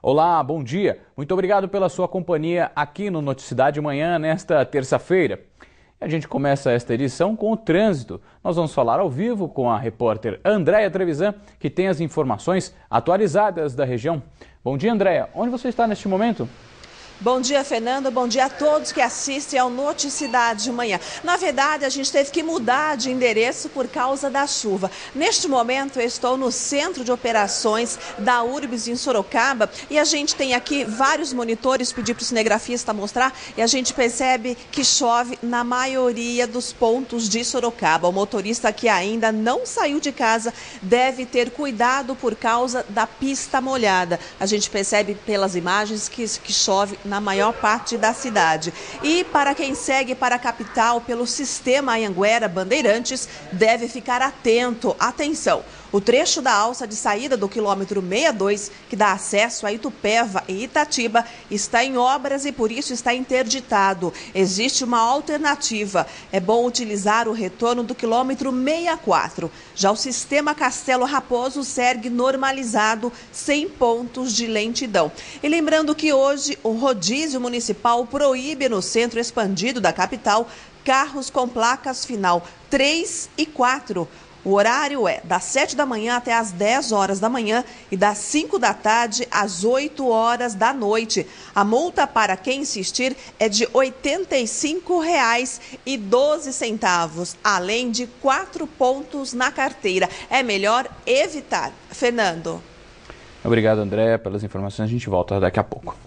Olá, bom dia. Muito obrigado pela sua companhia aqui no Noticidade Manhã nesta terça-feira. A gente começa esta edição com o trânsito. Nós vamos falar ao vivo com a repórter Andréia Trevisan, que tem as informações atualizadas da região. Bom dia, Andréia. Onde você está neste momento? Bom dia, Fernando. Bom dia a todos que assistem ao Noticidade de Manhã. Na verdade, a gente teve que mudar de endereço por causa da chuva. Neste momento, eu estou no Centro de Operações da URBS em Sorocaba e a gente tem aqui vários monitores, pedi para o cinegrafista mostrar, e a gente percebe que chove na maioria dos pontos de Sorocaba. O motorista que ainda não saiu de casa deve ter cuidado por causa da pista molhada. A gente percebe pelas imagens que chove na maior parte da cidade. E para quem segue para a capital pelo sistema Anhanguera Bandeirantes, deve ficar atento. Atenção! O trecho da alça de saída do quilômetro 62, que dá acesso a Itupeva e Itatiba, está em obras e por isso está interditado. Existe uma alternativa. É bom utilizar o retorno do quilômetro 64. Já o sistema Castelo Raposo segue normalizado, sem pontos de lentidão. E lembrando que hoje o rodízio municipal proíbe no centro expandido da capital carros com placas final 3 e 4. O horário é das 7 da manhã até as 10 horas da manhã e das 5 da tarde às 8 horas da noite. A multa para quem insistir é de R$ 85,12, além de 4 pontos na carteira. É melhor evitar. Fernando. Obrigado, André, pelas informações. A gente volta daqui a pouco.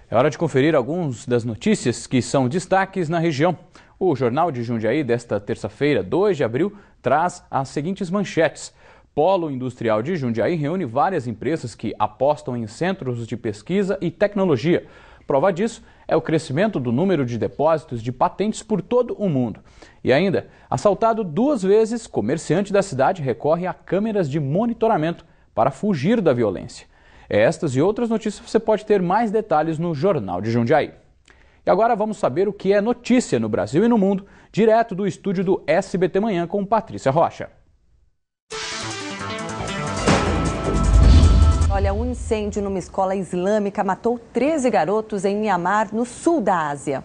É hora de conferir algumas das notícias que são destaques na região. O Jornal de Jundiaí desta terça-feira, 2 de abril, traz as seguintes manchetes. Polo Industrial de Jundiaí reúne várias empresas que apostam em centros de pesquisa e tecnologia. Prova disso é o crescimento do número de depósitos de patentes por todo o mundo. E ainda, assaltado 2 vezes, comerciante da cidade recorre a câmeras de monitoramento para fugir da violência. Estas e outras notícias você pode ter mais detalhes no Jornal de Jundiaí. E agora vamos saber o que é notícia no Brasil e no mundo, direto do estúdio do SBT Manhã com Patrícia Rocha. Olha, um incêndio numa escola islâmica matou 13 garotos em Mianmar, no sul da Ásia.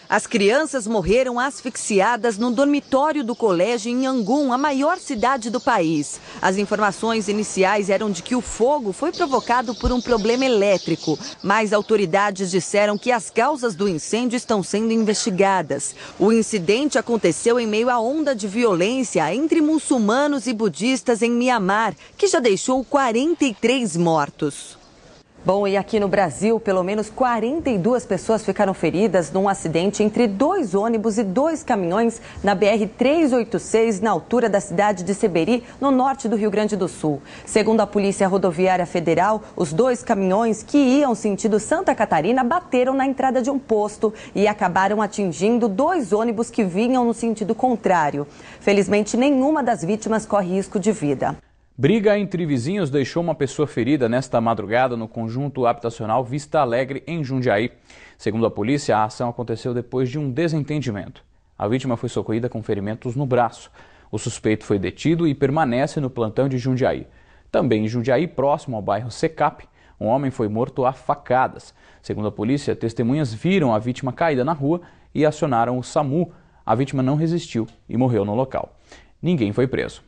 As crianças morreram asfixiadas no dormitório do colégio em Yangon, a maior cidade do país. As informações iniciais eram de que o fogo foi provocado por um problema elétrico, mas autoridades disseram que as causas do incêndio estão sendo investigadas. O incidente aconteceu em meio à onda de violência entre muçulmanos e budistas em Mianmar, que já deixou 43 mortos. Bom, e aqui no Brasil, pelo menos 42 pessoas ficaram feridas num acidente entre 2 ônibus e 2 caminhões na BR-386, na altura da cidade de Seberi, no norte do Rio Grande do Sul. Segundo a Polícia Rodoviária Federal, os 2 caminhões que iam sentido Santa Catarina bateram na entrada de um posto e acabaram atingindo 2 ônibus que vinham no sentido contrário. Felizmente, nenhuma das vítimas corre risco de vida. Briga entre vizinhos deixou uma pessoa ferida nesta madrugada no conjunto habitacional Vista Alegre, em Jundiaí. Segundo a polícia, a ação aconteceu depois de um desentendimento. A vítima foi socorrida com ferimentos no braço. O suspeito foi detido e permanece no plantão de Jundiaí. Também em Jundiaí, próximo ao bairro Secap, um homem foi morto a facadas. Segundo a polícia, testemunhas viram a vítima caída na rua e acionaram o SAMU. A vítima não resistiu e morreu no local. Ninguém foi preso.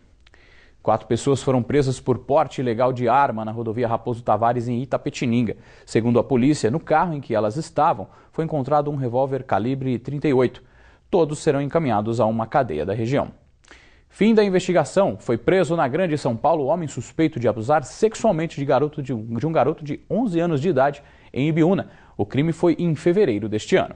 4 pessoas foram presas por porte ilegal de arma na rodovia Raposo Tavares, em Itapetininga. Segundo a polícia, no carro em que elas estavam, foi encontrado um revólver calibre 38. Todos serão encaminhados a uma cadeia da região. Fim da investigação. Foi preso na Grande São Paulo o homem suspeito de abusar sexualmente de um garoto de 11 anos de idade em Ibiúna. O crime foi em fevereiro deste ano.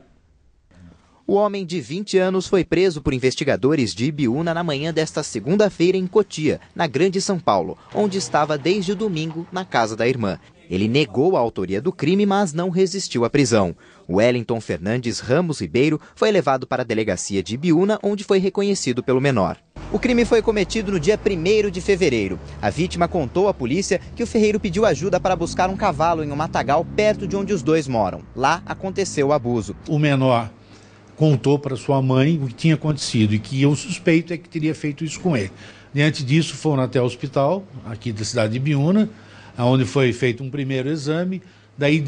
O homem de 20 anos foi preso por investigadores de Ibiúna na manhã desta segunda-feira em Cotia, na Grande São Paulo, onde estava desde o domingo na casa da irmã. Ele negou a autoria do crime, mas não resistiu à prisão. Wellington Fernandes Ramos Ribeiro foi levado para a delegacia de Ibiúna, onde foi reconhecido pelo menor. O crime foi cometido no dia 1º de fevereiro. A vítima contou à polícia que o ferreiro pediu ajuda para buscar um cavalo em um matagal perto de onde os dois moram. Lá aconteceu o abuso. O menor contou para sua mãe o que tinha acontecido e que o suspeito é que teria feito isso com ele. Diante disso, foram até o hospital, aqui da cidade de Ibiúna, onde foi feito um primeiro exame. Daí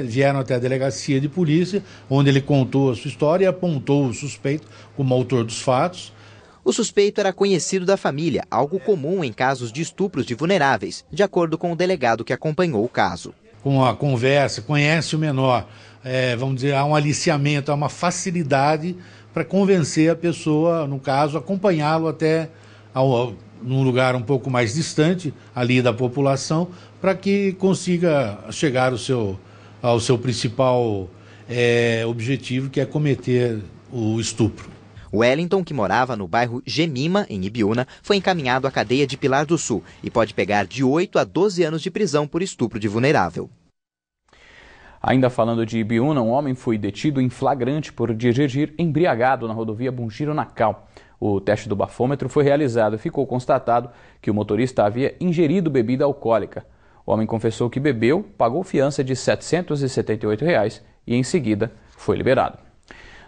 vieram até a delegacia de polícia, onde ele contou a sua história e apontou o suspeito como autor dos fatos. O suspeito era conhecido da família, algo comum em casos de estupros de vulneráveis, de acordo com o delegado que acompanhou o caso. Com a conversa, conhece o menor, vamos dizer, há um aliciamento, há uma facilidade para convencer a pessoa, no caso, acompanhá-lo até num lugar um pouco mais distante ali da população, para que consiga chegar ao seu principal objetivo, que é cometer o estupro. Wellington, que morava no bairro Gemima, em Ibiúna, foi encaminhado à cadeia de Pilar do Sul e pode pegar de 8 a 12 anos de prisão por estupro de vulnerável. Ainda falando de Ibiúna, um homem foi detido em flagrante por dirigir embriagado na rodovia Bugiro-Nacal. O teste do bafômetro foi realizado e ficou constatado que o motorista havia ingerido bebida alcoólica. O homem confessou que bebeu, pagou fiança de R$ 778 e, em seguida, foi liberado.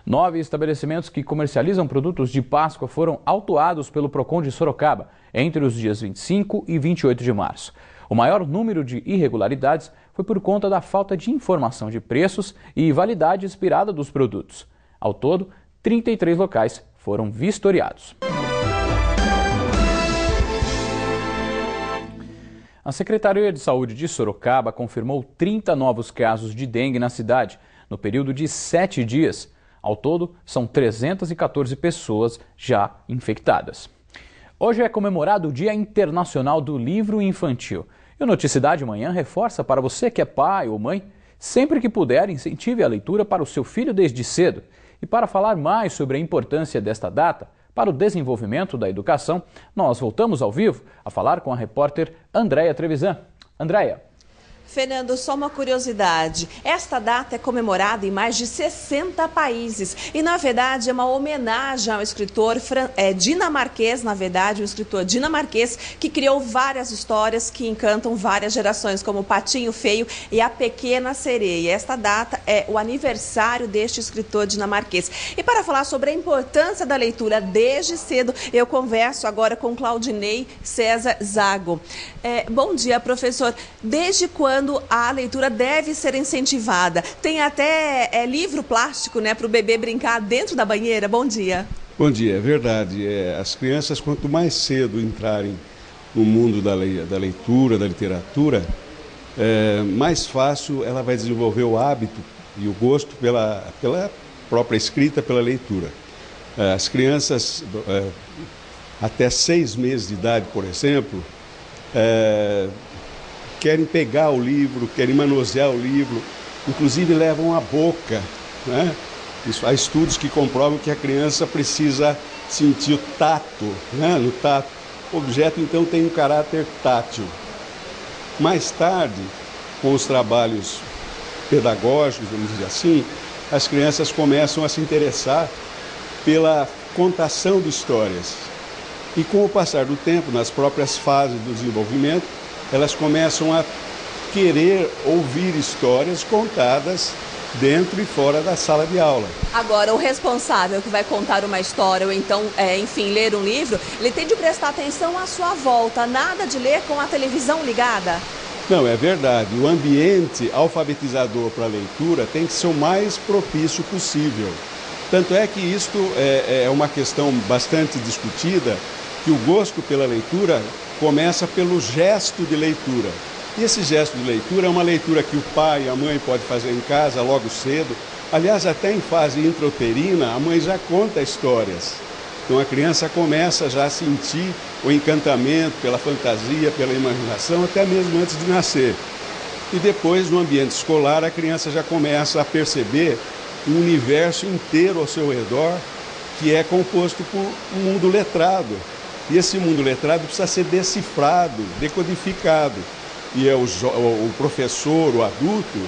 9 estabelecimentos que comercializam produtos de Páscoa foram autuados pelo Procon de Sorocaba entre os dias 25 e 28 de março. O maior número de irregularidades foi por conta da falta de informação de preços e validade expirada dos produtos. Ao todo, 33 locais foram vistoriados. A Secretaria de Saúde de Sorocaba confirmou 30 novos casos de dengue na cidade, no período de 7 dias. Ao todo, são 314 pessoas já infectadas. Hoje é comemorado o Dia Internacional do Livro Infantil. E o Noticidade Manhã reforça para você que é pai ou mãe, sempre que puder, incentive a leitura para o seu filho desde cedo. E para falar mais sobre a importância desta data para o desenvolvimento da educação, nós voltamos ao vivo a falar com a repórter Andréia Trevisan. Andréia. Fernando, só uma curiosidade, esta data é comemorada em mais de 60 países e, na verdade, é uma homenagem ao escritor dinamarquês, um escritor dinamarquês que criou várias histórias que encantam várias gerações, como o Patinho Feio e a Pequena Sereia. Esta data é o aniversário deste escritor dinamarquês. E para falar sobre a importância da leitura desde cedo, eu converso agora com Claudinei César Zago. Bom dia, professor. Desde quando a leitura deve ser incentivada? Tem até livro plástico, né, para o bebê brincar dentro da banheira. Bom dia. Bom dia, é verdade. As crianças, quanto mais cedo entrarem no mundo da leitura, da literatura, mais fácil ela vai desenvolver o hábito e o gosto pela própria escrita, pela leitura. As crianças, até 6 meses de idade, por exemplo, querem pegar o livro, querem manusear o livro, inclusive levam à boca, né? Há estudos que comprovam que a criança precisa sentir o tato, né? No tato. O objeto, então, tem um caráter tátil. Mais tarde, com os trabalhos pedagógicos, vamos dizer assim, as crianças começam a se interessar pela contação de histórias. E com o passar do tempo, nas próprias fases do desenvolvimento, elas começam a querer ouvir histórias contadas dentro e fora da sala de aula. Agora, o responsável que vai contar uma história ou então, enfim, ler um livro, ele tem de prestar atenção à sua volta, nada de ler com a televisão ligada. Não, é verdade. O ambiente alfabetizador para a leitura tem que ser o mais propício possível. Tanto é que isto é uma questão bastante discutida, que o gosto pela leitura começa pelo gesto de leitura. E esse gesto de leitura é uma leitura que o pai e a mãe podem fazer em casa logo cedo. Aliás, até em fase intrauterina, a mãe já conta histórias. Então a criança começa já a sentir o encantamento pela fantasia, pela imaginação, até mesmo antes de nascer. E depois, no ambiente escolar, a criança já começa a perceber um universo inteiro ao seu redor, que é composto por um mundo letrado. E esse mundo letrado precisa ser decifrado, decodificado. E é o professor, o adulto,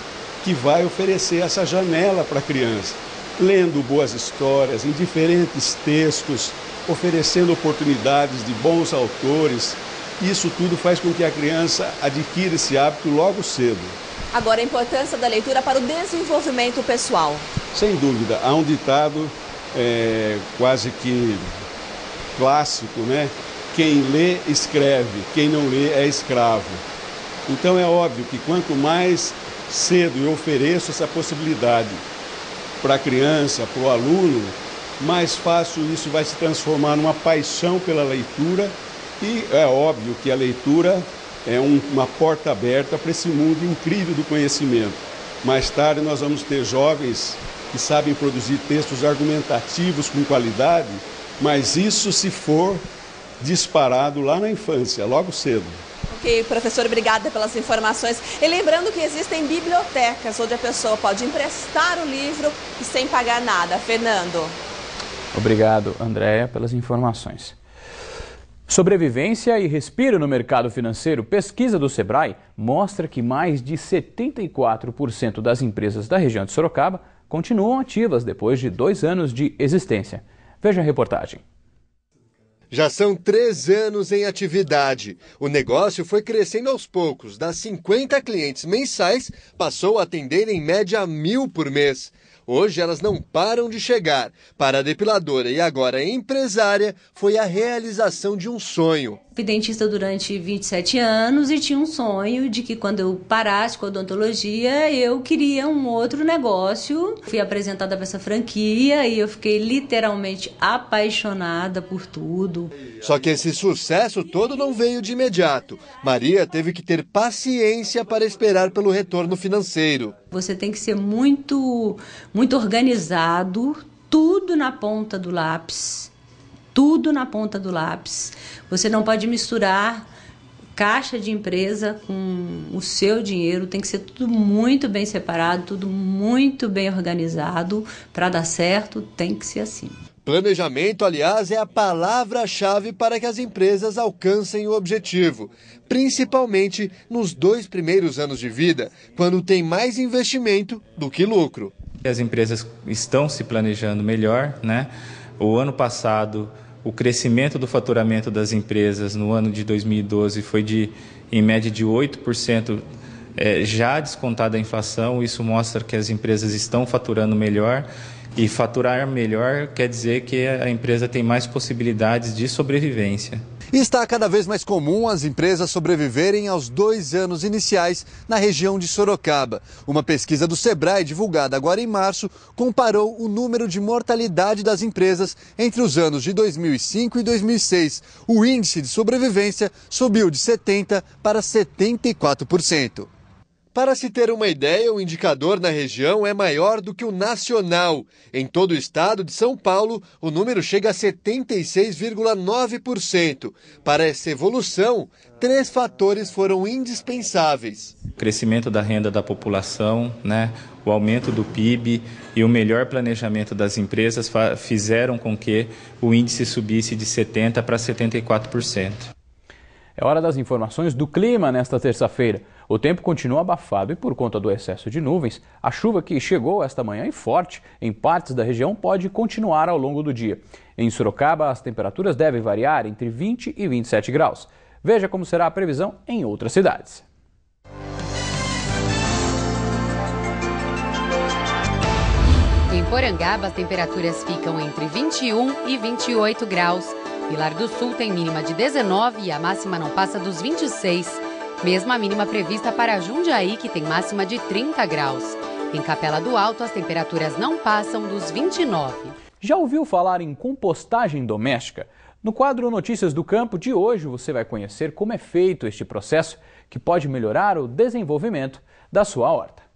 que vai oferecer essa janela para a criança, lendo boas histórias, em diferentes textos, oferecendo oportunidades de bons autores. Isso tudo faz com que a criança adquira esse hábito logo cedo. Agora, a importância da leitura para o desenvolvimento pessoal. Sem dúvida. Há um ditado quase que clássico, né? Quem lê, escreve. Quem não lê, é escravo. Então é óbvio que quanto mais cedo eu ofereço essa possibilidade para a criança, para o aluno, mais fácil isso vai se transformar numa paixão pela leitura e é óbvio que a leitura é uma porta aberta para esse mundo incrível do conhecimento. Mais tarde nós vamos ter jovens que sabem produzir textos argumentativos com qualidade, mas isso se for disparado lá na infância, logo cedo. Ok, professor, obrigada pelas informações. E lembrando que existem bibliotecas onde a pessoa pode emprestar o livro e sem pagar nada. Fernando. Obrigado, Andréia, pelas informações. Sobrevivência e respiro no mercado financeiro. Pesquisa do Sebrae mostra que mais de 74% das empresas da região de Sorocaba continuam ativas depois de 2 anos de existência. Veja a reportagem. Já são 3 anos em atividade. O negócio foi crescendo aos poucos. Das 50 clientes mensais, passou a atender em média 1.000 por mês. Hoje elas não param de chegar. Para a depiladora e agora empresária, foi a realização de um sonho. Fui dentista durante 27 anos e tinha um sonho de que quando eu parasse com a odontologia, eu queria um outro negócio. Fui apresentada para essa franquia e eu fiquei literalmente apaixonada por tudo. Só que esse sucesso todo não veio de imediato. Maria teve que ter paciência para esperar pelo retorno financeiro. Você tem que ser muito organizado, tudo na ponta do lápis. Tudo na ponta do lápis. Você não pode misturar caixa de empresa com o seu dinheiro. Tem que ser tudo muito bem separado, tudo muito bem organizado. Para dar certo, tem que ser assim. Planejamento, aliás, é a palavra-chave para que as empresas alcancem o objetivo, principalmente nos 2 primeiros anos de vida, quando tem mais investimento do que lucro. As empresas estão se planejando melhor, né? O ano passado, o crescimento do faturamento das empresas no ano de 2012 foi em média de 8%, já descontada a inflação. Isso mostra que as empresas estão faturando melhor. E faturar melhor quer dizer que a empresa tem mais possibilidades de sobrevivência. Está cada vez mais comum as empresas sobreviverem aos 2 anos iniciais na região de Sorocaba. Uma pesquisa do Sebrae, divulgada agora em março, comparou o número de mortalidade das empresas entre os anos de 2005 e 2006. O índice de sobrevivência subiu de 70% para 74%. Para se ter uma ideia, o indicador na região é maior do que o nacional. Em todo o estado de São Paulo, o número chega a 76,9%. Para essa evolução, 3 fatores foram indispensáveis. O crescimento da renda da população, né, o aumento do PIB e o melhor planejamento das empresas fizeram com que o índice subisse de 70% para 74%. É hora das informações do clima nesta terça-feira. O tempo continua abafado e por conta do excesso de nuvens, a chuva que chegou esta manhã e forte em partes da região pode continuar ao longo do dia. Em Sorocaba, as temperaturas devem variar entre 20 e 27 graus. Veja como será a previsão em outras cidades. Em Porangaba, as temperaturas ficam entre 21 e 28 graus. Pilar do Sul tem mínima de 19 e a máxima não passa dos 26. Mesmo a mínima prevista para Jundiaí, que tem máxima de 30 graus. Em Capela do Alto, as temperaturas não passam dos 29. Já ouviu falar em compostagem doméstica? No quadro Notícias do Campo de hoje, você vai conhecer como é feito este processo, que pode melhorar o desenvolvimento da sua horta.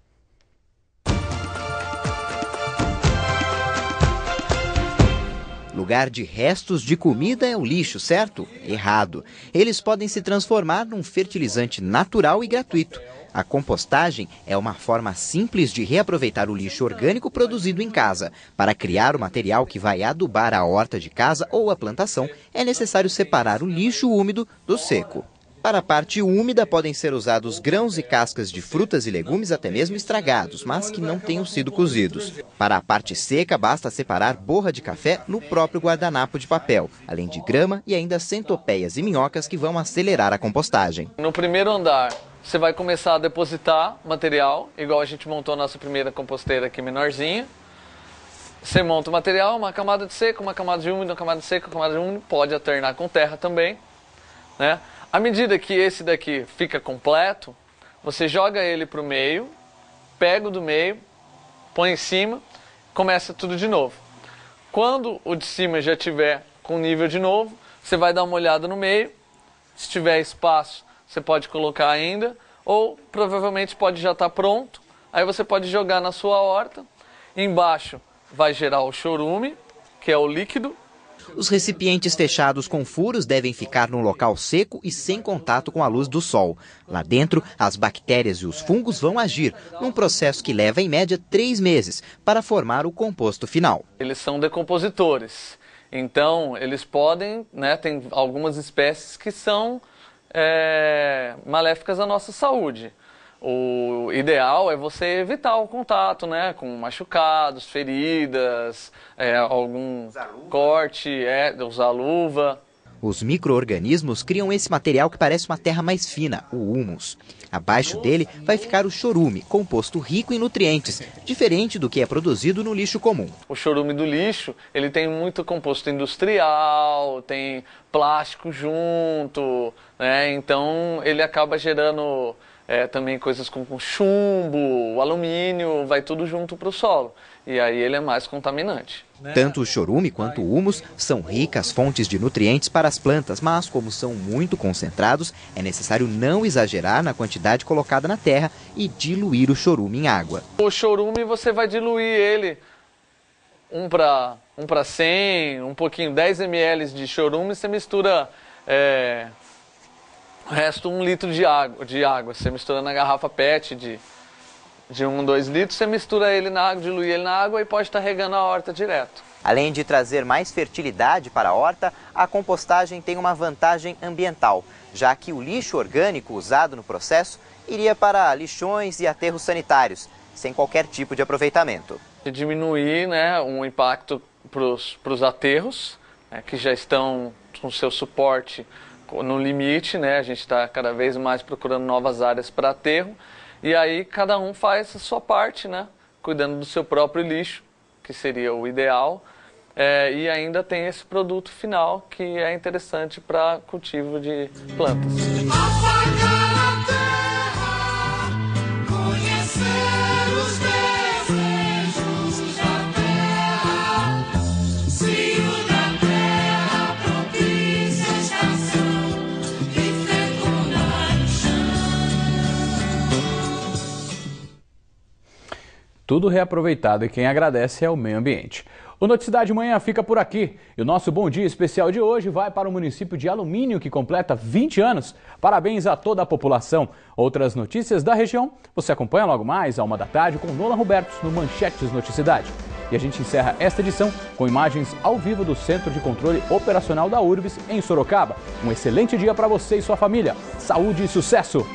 Lugar de restos de comida é o lixo, certo? Errado. Eles podem se transformar num fertilizante natural e gratuito. A compostagem é uma forma simples de reaproveitar o lixo orgânico produzido em casa. Para criar o material que vai adubar a horta de casa ou a plantação, é necessário separar o lixo úmido do seco. Para a parte úmida podem ser usados grãos e cascas de frutas e legumes até mesmo estragados, mas que não tenham sido cozidos. Para a parte seca, basta separar borra de café no próprio guardanapo de papel, além de grama e ainda centopeias e minhocas que vão acelerar a compostagem. No primeiro andar, você vai começar a depositar material, igual a gente montou a nossa primeira composteira aqui menorzinha. Você monta o material, uma camada de seco, uma camada de úmido, uma camada de seco, uma camada de úmido, pode alternar com terra também, né? À medida que esse daqui fica completo, você joga ele para o meio, pega o do meio, põe em cima, começa tudo de novo. Quando o de cima já tiver com nível de novo, você vai dar uma olhada no meio. Se tiver espaço, você pode colocar ainda, ou provavelmente pode já estar pronto. Aí você pode jogar na sua horta. Embaixo vai gerar o chorume, que é o líquido. Os recipientes fechados com furos devem ficar num local seco e sem contato com a luz do sol. Lá dentro, as bactérias e os fungos vão agir, num processo que leva em média 3 meses para formar o composto final. Eles são decompositores, então eles podem, tem algumas espécies que são maléficas à nossa saúde. O ideal é você evitar o contato, com machucados, feridas, algum corte, usar luva. Os micro-organismos criam esse material que parece uma terra mais fina, o humus. Abaixo dele vai ficar o chorume, composto rico em nutrientes, diferente do que é produzido no lixo comum. O chorume do lixo, ele tem muito composto industrial, tem plástico junto, então ele acaba gerando também coisas como chumbo, alumínio, vai tudo junto para o solo. E aí ele é mais contaminante. Tanto o chorume quanto o humus são ricas fontes de nutrientes para as plantas, mas como são muito concentrados, é necessário não exagerar na quantidade colocada na terra e diluir o chorume em água. O chorume você vai diluir ele 1 para 100, um pouquinho, 10 ml de chorume, você mistura o resto 1 litro de água. Você mistura na garrafa PET de 1, 2 litros, você mistura ele na água, dilui ele na água e pode estar regando a horta direto. Além de trazer mais fertilidade para a horta, a compostagem tem uma vantagem ambiental, já que o lixo orgânico usado no processo iria para lixões e aterros sanitários, sem qualquer tipo de aproveitamento. Diminuir um impacto para os aterros, que já estão com seu suporte no limite, a gente está cada vez mais procurando novas áreas para aterro. E aí cada um faz a sua parte, cuidando do seu próprio lixo, que seria o ideal. E ainda tem esse produto final que é interessante para cultivo de plantas. Tudo reaproveitado e quem agradece é o meio ambiente. O Noticidade Manhã fica por aqui. E o nosso bom dia especial de hoje vai para o município de Alumínio, que completa 20 anos. Parabéns a toda a população. Outras notícias da região você acompanha logo mais, à 13h, com Nolan Roberto, no Manchetes Noticidade. E a gente encerra esta edição com imagens ao vivo do Centro de Controle Operacional da URBS, em Sorocaba. Um excelente dia para você e sua família. Saúde e sucesso!